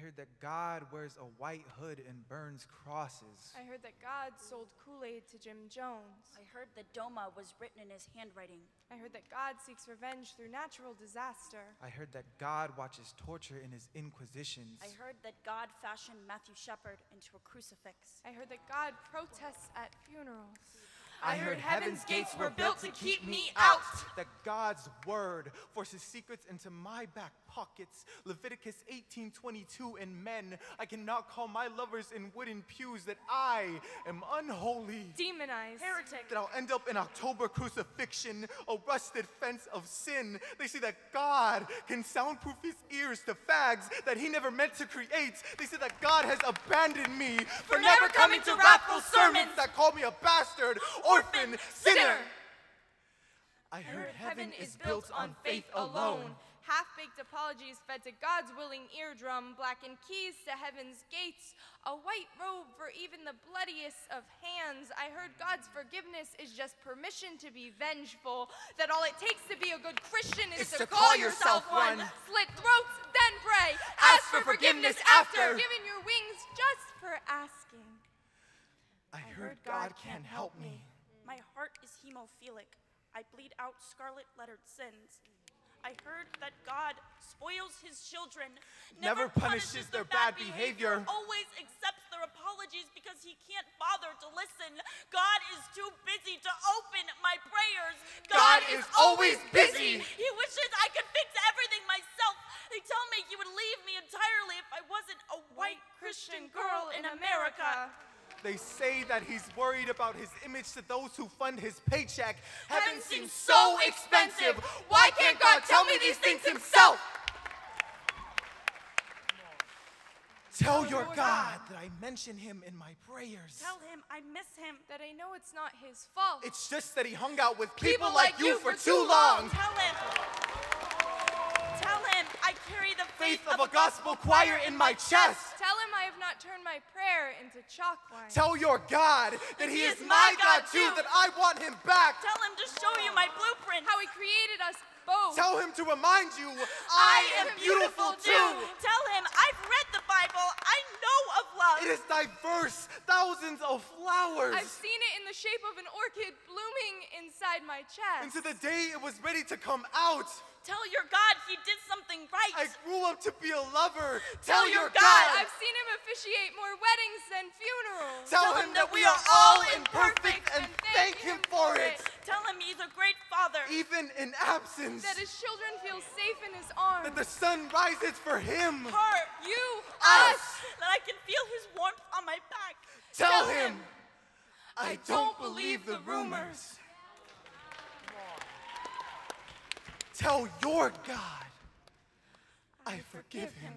heard that God wears a white hood and burns crosses. I heard that God sold Kool-Aid to Jim Jones. I heard that Doma was written in his handwriting. I heard that God seeks revenge through natural disaster. I heard that God watches torture in his inquisitions. I heard that God fashioned Matthew Shepard into a crucifix. I heard that God protests at funerals. I heard heaven's gates were built to keep me out. That God's word forces secrets into my back pockets. Leviticus 18:22, and men, I cannot call my lovers in wooden pews, that I am unholy. Demonized. Heretic. That I'll end up in October crucifixion, a rusted fence of sin. They say that God can soundproof his ears to fags that he never meant to create. They say that God has abandoned me for never coming to wrathful sermons that call me a bastard, orphan, sinner. I heard heaven is built on faith alone. Half-baked apologies fed to God's willing eardrum, blackened keys to heaven's gates, a white robe for even the bloodiest of hands. I heard God's forgiveness is just permission to be vengeful, that all it takes to be a good Christian is to call yourself one. Slit throats, then pray. Ask for forgiveness after. Giving your wings just for asking. I heard God can help me. My heart is hemophilic. I bleed out scarlet-lettered sins. I heard that God spoils his children, Never punishes their bad behavior. always accepts their apologies because he can't bother to listen. God is too busy to open my prayers. God is always busy. He wishes I could fix everything myself. They tell me he would leave me entirely if I wasn't a white Christian girl in America. They say that he's worried about his image to those who fund his paycheck. Heaven seems so expensive. Why can't God tell me these things himself? Tell your God that I mention him in my prayers. Tell him I miss him. That I know it's not his fault. It's just that he hung out with people like you for too long. Tell him I carry the Faith of a gospel choir in my chest. Tell him I have not turned my prayer into chalk lines. Tell your God that he is my God too, that I want him back. Tell him to show you my blueprint. How he created us both. Tell him to remind you I am beautiful too. Tell him I've read the Bible. I know of love. It is diverse, thousands of flowers. I've seen it in the shape of an orchid blooming inside my chest. Into the day it was ready to come out. Tell your God he did something right. I grew up to be a lover. Tell your God I've seen him officiate more weddings than funerals. Tell him that we are all imperfect and thank him for it. Tell him he's a great father. Even in absence. That his children feel safe in his arms. That the sun rises for him. Her, You, Us. that I can feel his warmth on my back. Tell him I don't believe the rumors. Tell your God I forgive him.